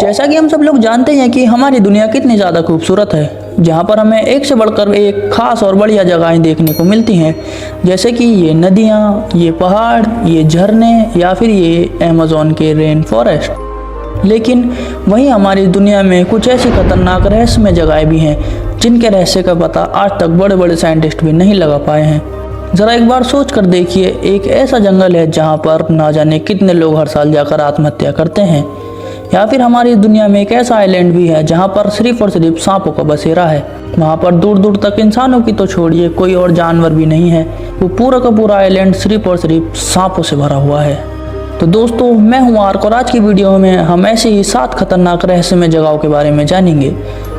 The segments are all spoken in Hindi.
जैसा कि हम सब लोग जानते हैं कि हमारी दुनिया कितनी ज़्यादा खूबसूरत है, जहाँ पर हमें एक से बढ़कर एक खास और बढ़िया जगहें देखने को मिलती हैं। जैसे कि ये नदियाँ, ये पहाड़, ये झरने या फिर ये अमेज़न के रेन फॉरेस्ट। लेकिन वहीं हमारी दुनिया में कुछ ऐसी खतरनाक रहस्यमय जगहें भी हैं जिनके रहस्य का पता आज तक बड़े बड़े साइंटिस्ट भी नहीं लगा पाए हैं। ज़रा एक बार सोच कर देखिए, एक ऐसा जंगल है जहाँ पर ना जाने कितने लोग हर साल जाकर आत्महत्या करते हैं। या फिर हमारी दुनिया में एक ऐसा आइलैंड भी है जहाँ पर सिर्फ और सिर्फ सांपों का बसेरा है। वहाँ पर दूर दूर तक इंसानों की तो छोड़िए, कोई और जानवर भी नहीं है। वो पूरा का पूरा आइलैंड सिर्फ और सिर्फ सांपों से भरा हुआ है। तो दोस्तों, मैं हूँ आर्क और आज की वीडियो में हम ऐसे ही 7 खतरनाक रहस्यमय जगहों के बारे में जानेंगे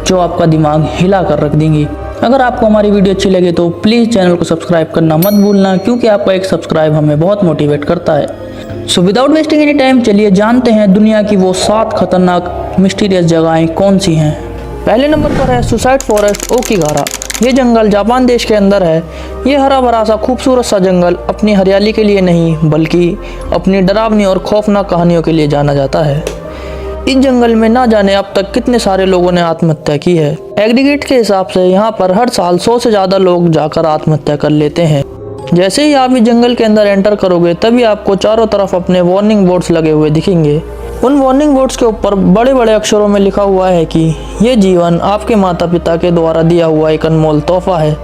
जो आपका दिमाग हिला कर रख देंगी। अगर आपको हमारी वीडियो अच्छी लगे तो प्लीज़ चैनल को सब्सक्राइब करना मत भूलना, क्योंकि आपका एक सब्सक्राइब हमें बहुत मोटिवेट करता है। So without wasting any time, चलिए जानते हैं दुनिया की वो 7 खतरनाक मिस्टीरियस जगहें कौन सी हैं। पहले नंबर पर है सुसाइड फॉरेस्ट ओकिगारा। ये जंगल जापान देश के अंदर है। ये हरा भरा सा खूबसूरत सा जंगल अपनी हरियाली के लिए नहीं बल्कि अपनी डरावनी और खौफनाक कहानियों के लिए जाना जाता है। इस जंगल में ना जाने अब तक कितने सारे लोगों ने आत्महत्या की है। एग्रीगेट के हिसाब से यहाँ पर हर साल 100 से ज़्यादा लोग जाकर आत्महत्या कर लेते हैं। जैसे ही आप इस जंगल के अंदर एंटर करोगे तभी आपको चारों तरफ अपने वार्निंग बोर्ड्स लगे हुए दिखेंगे। उन वार्निंग बोर्ड्स के ऊपर बड़े बड़े अक्षरों में लिखा हुआ है कि ये जीवन आपके माता पिता के द्वारा दिया हुआ एक अनमोल तोहफा है,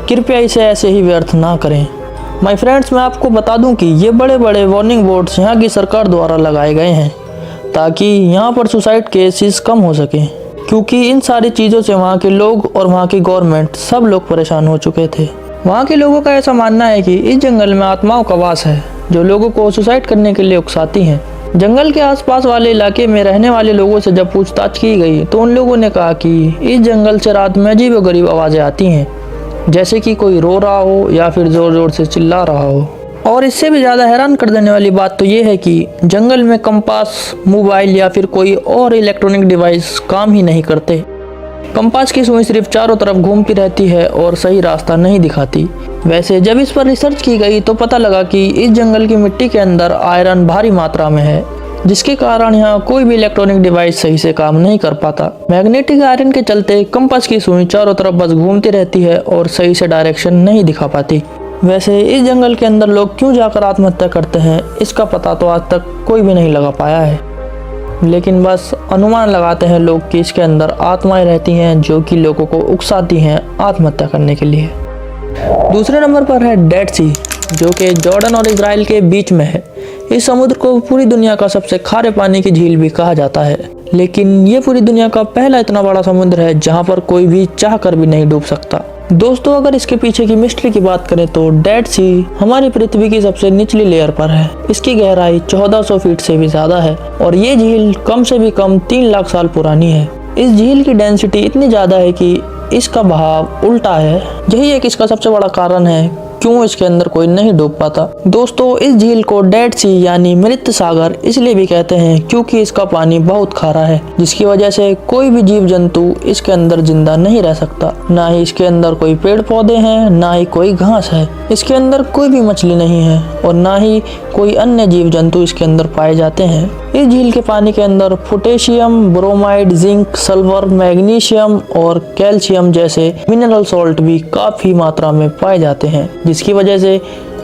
कृपया इसे ऐसे ही व्यर्थ ना करें। माय फ्रेंड्स, मैं आपको बता दूं कि ये बड़े बड़े वार्निंग बोर्ड्स यहाँ की सरकार द्वारा लगाए गए हैं ताकि यहाँ पर सुसाइड केसेस कम हो सके, क्योंकि इन सारी चीज़ों से वहाँ के लोग और वहाँ की गवर्नमेंट सब लोग परेशान हो चुके थे। वहाँ के लोगों का ऐसा मानना है कि इस जंगल में आत्माओं का वास है जो लोगों को सुसाइड करने के लिए उकसाती हैं। जंगल के आसपास वाले इलाके में रहने वाले लोगों से जब पूछताछ की गई तो उन लोगों ने कहा कि इस जंगल से रात में अजीब और गरीब आवाज़ें आती हैं, जैसे कि कोई रो रहा हो या फिर ज़ोर ज़ोर से चिल्ला रहा हो। और इससे भी ज़्यादा हैरान कर देने वाली बात तो ये है कि जंगल में कंपास, मोबाइल या फिर कोई और इलेक्ट्रॉनिक डिवाइस काम ही नहीं करते। कंपास की सुई सिर्फ चारों तरफ घूमती रहती है और सही रास्ता नहीं दिखाती। वैसे जब इस पर रिसर्च की गई तो पता लगा कि इस जंगल की मिट्टी के अंदर आयरन भारी मात्रा में है, जिसके कारण यहाँ कोई भी इलेक्ट्रॉनिक डिवाइस सही से काम नहीं कर पाता। मैग्नेटिक आयरन के चलते कंपास की सुई चारों तरफ बस घूमती रहती है और सही से डायरेक्शन नहीं दिखा पाती। वैसे इस जंगल के अंदर लोग क्यों जाकर आत्महत्या करते हैं, इसका पता तो आज तक कोई भी नहीं लगा पाया है, लेकिन बस अनुमान लगाते हैं लोग कि इसके अंदर आत्माएं रहती हैं जो कि लोगों को उकसाती हैं आत्महत्या करने के लिए। दूसरे नंबर पर है डेड सी, जो कि जॉर्डन और इजराइल के बीच में है। इस समुद्र को पूरी दुनिया का सबसे खारे पानी की झील भी कहा जाता है, लेकिन ये पूरी दुनिया का पहला इतना बड़ा समुद्र है जहाँ पर कोई भी चाह कर भी नहीं डूब सकता। दोस्तों, अगर इसके पीछे की मिस्ट्री की बात करें तो डेड सी हमारी पृथ्वी की सबसे निचली लेयर पर है। इसकी गहराई 1400 फीट से भी ज्यादा है और ये झील कम से भी कम 3 लाख साल पुरानी है। इस झील की डेंसिटी इतनी ज्यादा है कि इसका बहाव उल्टा है। यही एक इसका सबसे बड़ा कारण है क्यों इसके अंदर कोई नहीं डूब पाता। दोस्तों, इस झील को डेड सी यानी मृत सागर इसलिए भी कहते हैं क्योंकि इसका पानी बहुत खारा है, जिसकी वजह से कोई भी जीव जंतु इसके अंदर जिंदा नहीं रह सकता। ना ही इसके अंदर कोई पेड़ पौधे हैं, ना ही कोई घास है। इसके अंदर कोई भी मछली नहीं है और ना ही कोई अन्य जीव जंतु इसके अंदर पाए जाते हैं। इस झील के पानी के अंदर potassium, bromide, zinc, sulphur, magnesium और कैल्शियम जैसे मिनरल सॉल्ट भी काफी मात्रा में पाए जाते हैं, जिसकी वजह से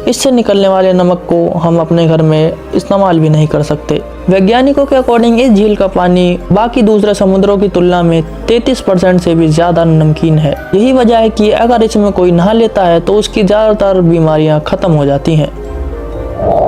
इससे निकलने वाले नमक को हम अपने घर में इस्तेमाल भी नहीं कर सकते। वैज्ञानिकों के अकॉर्डिंग इस झील का पानी बाकी दूसरे समुद्रों की तुलना में 33% से भी ज्यादा नमकीन है। यही वजह है कि अगर इसमें कोई नहा लेता है तो उसकी ज्यादातर बीमारियां खत्म हो जाती हैं।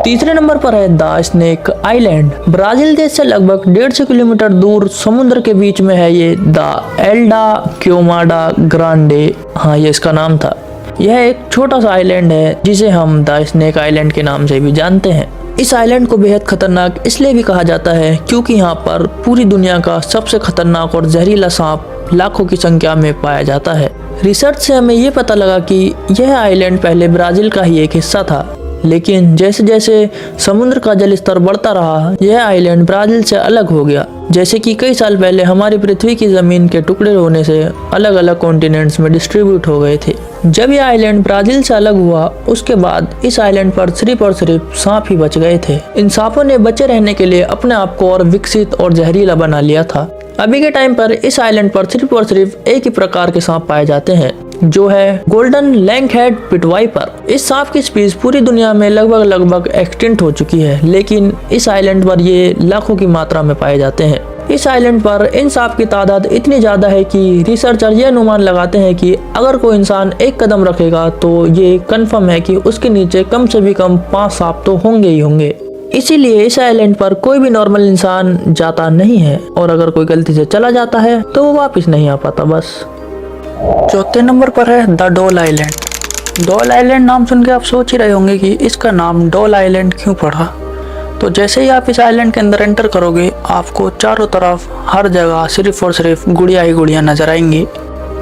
तीसरे नंबर पर है द स्नेक आइलैंड। ब्राजील देश से लगभग 150 किलोमीटर दूर समुद्र के बीच में है ये द एल्डा क्योमाडा ग्रांडे, हाँ ये इसका नाम था। यह एक छोटा सा आइलैंड है जिसे हम द स्नेक आइलैंड के नाम से भी जानते हैं। इस आइलैंड को बेहद खतरनाक इसलिए भी कहा जाता है क्योंकि यहाँ पर पूरी दुनिया का सबसे खतरनाक और जहरीला सांप लाखों की संख्या में पाया जाता है। रिसर्च से हमें ये पता लगा कि यह आइलैंड पहले ब्राजील का ही एक हिस्सा था, लेकिन जैसे जैसे समुद्र का जल स्तर बढ़ता रहा यह आइलैंड ब्राजील से अलग हो गया। जैसे कि कई साल पहले हमारी पृथ्वी की जमीन के टुकड़े होने से अलग अलग कॉन्टिनेंट्स में डिस्ट्रीब्यूट हो गए थे। जब यह आइलैंड ब्राजील से अलग हुआ उसके बाद इस आइलैंड पर सिर्फ और सिर्फ सांप ही बच गए थे। इन सांपों ने बचे रहने के लिए अपने आप को और विकसित और जहरीला बना लिया था। अभी के टाइम पर इस आइलैंड पर सिर्फ और सिर्फ एक ही प्रकार के सांप पाए जाते हैं, जो है गोल्डन लैंगहेड पिट वाइपर। इस सांप की स्पीशीज पूरी दुनिया में लगभग एक्सटिंक्ट हो चुकी है, लेकिन इस आइलैंड पर ये लाखों की मात्रा में पाए जाते हैं। इस आइलैंड पर इन सांप की तादाद इतनी ज्यादा है कि रिसर्चर ये अनुमान लगाते हैं कि अगर कोई इंसान एक कदम रखेगा तो ये कंफर्म है कि उसके नीचे कम से भी कम 5 सांप तो होंगे ही होंगे। इसीलिए इस आइलैंड पर कोई भी नॉर्मल इंसान जाता नहीं है, और अगर कोई गलती से चला जाता है तो वो वापस नहीं आ पाता बस। चौथे नंबर पर है the doll island. Doll island नाम सुन के आप सोच ही रहे होंगे कि इसका नाम डॉल आइलैंड क्यों पड़ा। तो जैसे ही आप इस आइलैंड के अंदर एंटर करोगे, आपको चारों तरफ हर जगह सिर्फ और सिर्फ गुड़िया ही गुड़िया नजर आएंगी।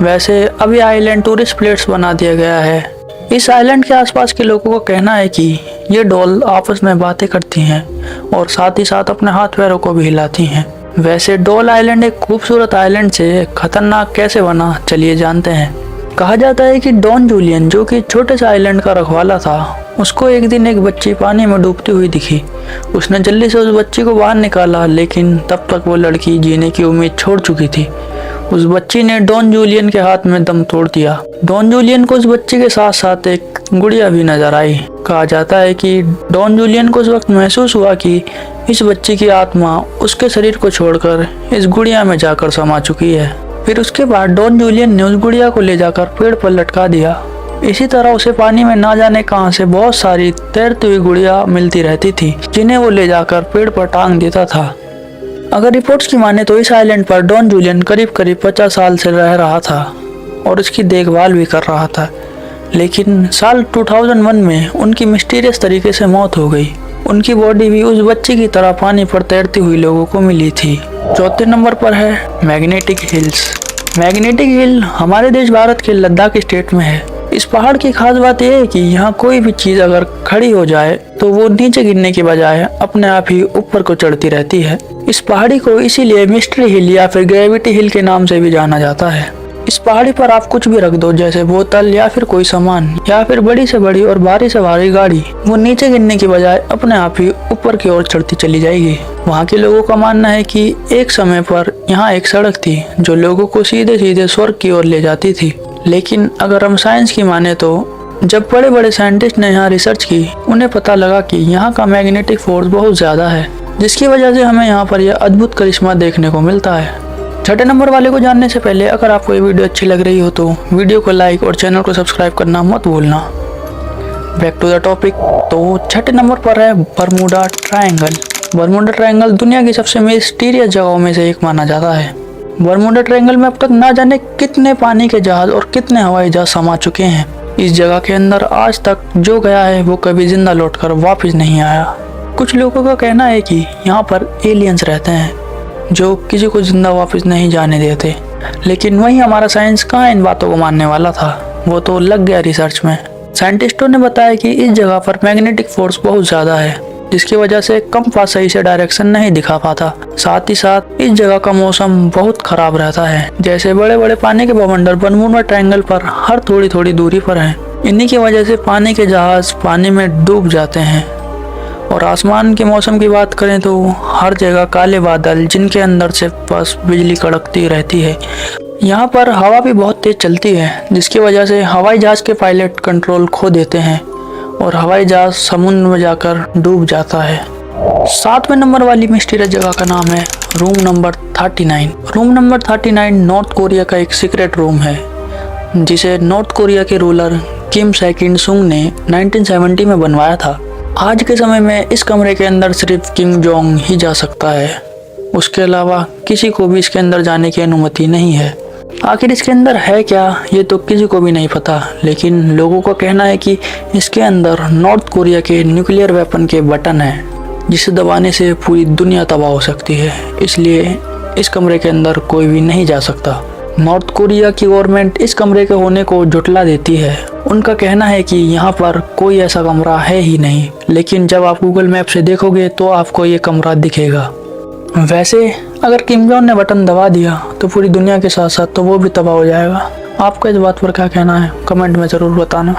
वैसे अब ये आइलैंड टूरिस्ट प्लेस बना दिया गया है। इस आइलैंड के आसपास के लोगों का कहना है कि ये डॉल आपस में बातें करती हैं और साथ ही साथ अपने हाथ पैरों को भी हिलाती हैं। वैसे डॉल आइलैंड एक खूबसूरत आइलैंड से खतरनाक कैसे बना, चलिए जानते हैं। कहा जाता है कि डॉन जूलियन, जो कि छोटे से आइलैंड का रखवाला था, उसको एक दिन एक बच्ची पानी में डूबती हुई दिखी। उसने जल्दी से उस बच्ची को बाहर निकाला, लेकिन तब तक वो लड़की जीने की उम्मीद छोड़ चुकी थी। उस बच्ची ने डॉन जूलियन के हाथ में दम तोड़ दिया। डॉन जूलियन को उस बच्ची के साथ साथ एक गुड़िया भी नजर आई। कहा जाता है कि डॉन जूलियन को उस वक्त महसूस हुआ कि इस बच्ची की आत्मा उसके शरीर को छोड़कर इस गुड़िया में जाकर समा चुकी है। फिर उसके बाद डॉन जूलियन ने उस गुड़िया को ले जाकर पेड़ पर लटका दिया। इसी तरह उसे पानी में ना जाने कहां से बहुत सारी तैरती हुई गुड़िया मिलती रहती थी, जिन्हें वो ले जाकर पेड़ पर टांग देता था। अगर रिपोर्ट्स की माने तो इस आइलैंड पर डॉन जूलियन करीब 50 साल से रह रहा था और उसकी देखभाल भी कर रहा था, लेकिन साल 2001 में उनकी मिस्टीरियस तरीके से मौत हो गई। उनकी बॉडी भी उस बच्ची की तरह पानी पर तैरती हुई लोगों को मिली थी। चौथे नंबर पर है मैग्नेटिक हिल्स। मैग्नेटिक हिल हमारे देश भारत के लद्दाख स्टेट में है। इस पहाड़ की खास बात यह है कि यहाँ कोई भी चीज अगर खड़ी हो जाए तो वो नीचे गिरने की बजाय अपने आप ही ऊपर को चढ़ती रहती है। इस पहाड़ी को इसीलिए मिस्ट्री हिल या फिर ग्रेविटी हिल के नाम से भी जाना जाता है। इस पहाड़ी पर आप कुछ भी रख दो, जैसे बोतल या फिर कोई सामान या फिर बड़ी से बड़ी और भारी से भारी गाड़ी, वो नीचे गिरने की बजाय अपने आप ही ऊपर की ओर चढ़ती चली जाएगी। वहाँ के लोगों का मानना है कि एक समय पर यहाँ एक सड़क थी जो लोगों को सीधे सीधे स्वर्ग की ओर ले जाती थी। लेकिन अगर हम साइंस की माने तो जब बड़े बड़े साइंटिस्ट ने यहाँ रिसर्च की, उन्हें पता लगा कि यहाँ का मैग्नेटिक फोर्स बहुत ज्यादा है, जिसकी वजह से हमें यहाँ पर यह अद्भुत करिश्मा देखने को मिलता है। छठे नंबर वाले को जानने से पहले अगर आपको ये वीडियो अच्छी लग रही हो तो वीडियो को लाइक और चैनल को सब्सक्राइब करना मत भूलना। Back to the topic. तो छठे नंबर पर है बरमूडा ट्रायंगल। बरमूडा ट्रायंगल दुनिया की सबसे मिस्टीरियस जगहों में से एक माना जाता है। बरमूडा ट्रायंगल में अब तक ना जाने कितने पानी के जहाज और कितने हवाई जहाज समा चुके हैं। इस जगह के अंदर आज तक जो गया है वो कभी जिंदा लौटकर वापस नहीं आया। कुछ लोगों का कहना है कि यहाँ पर एलियंस रहते हैं जो किसी को जिंदा वापस नहीं जाने देते, लेकिन वहीं हमारा साइंस कहाँ इन बातों को मानने वाला था, वो तो लग गया रिसर्च में। साइंटिस्टों ने बताया कि इस जगह पर मैग्नेटिक फोर्स बहुत ज्यादा है, जिसकी वजह से कंपास सही से डायरेक्शन नहीं दिखा पाता। साथ ही साथ इस जगह का मौसम बहुत खराब रहता है। जैसे बड़े बड़े पानी के बवंडर बरमूडा ट्रायंगल पर हर थोड़ी थोड़ी दूरी पर हैं। इन्हीं की वजह से पानी के जहाज पानी में डूब जाते हैं। और आसमान के मौसम की बात करें तो हर जगह काले बादल, जिनके अंदर से बस बिजली कड़कती रहती है। यहाँ पर हवा भी बहुत तेज चलती है, जिसकी वजह से हवाई जहाज के पायलट कंट्रोल खो देते हैं और हवाई जहाज समुद्र में जाकर डूब जाता है। 7वें नंबर वाली मिस्टीरियस जगह का नाम है room number 39। Room number 39 north Korea का एक सीक्रेट रूम है, जिसे नॉर्थ कोरिया के रूलर किम सेकिन सुंग ने 1970 में बनवाया था। आज के समय में इस कमरे के अंदर सिर्फ किम जोंग ही जा सकता है, उसके अलावा किसी को भी इसके अंदर जाने की अनुमति नहीं है। आखिर इसके अंदर है क्या, ये तो किसी को भी नहीं पता, लेकिन लोगों का कहना है कि इसके अंदर नॉर्थ कोरिया के न्यूक्लियर वेपन के बटन है, जिसे दबाने से पूरी दुनिया तबाह हो सकती है। इसलिए इस कमरे के अंदर कोई भी नहीं जा सकता। नॉर्थ कोरिया की गवर्नमेंट इस कमरे के होने को झुठला देती है। उनका कहना है कि यहाँ पर कोई ऐसा कमरा है ही नहीं, लेकिन जब आप गूगल मैप से देखोगे तो आपको ये कमरा दिखेगा। वैसे अगर किम जोंग ने बटन दबा दिया तो पूरी दुनिया के साथ साथ तो वो भी तबाह हो जाएगा। आपका इस बात पर क्या कहना है, कमेंट में ज़रूर बताना।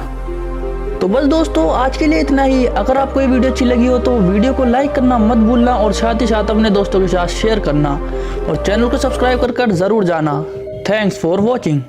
तो बस दोस्तों, आज के लिए इतना ही। अगर आपको ये वीडियो अच्छी लगी हो तो वीडियो को लाइक करना मत भूलना और साथ ही साथ अपने दोस्तों के साथ शेयर करना और चैनल को सब्सक्राइब कर ज़रूर जाना। Thanks for watching.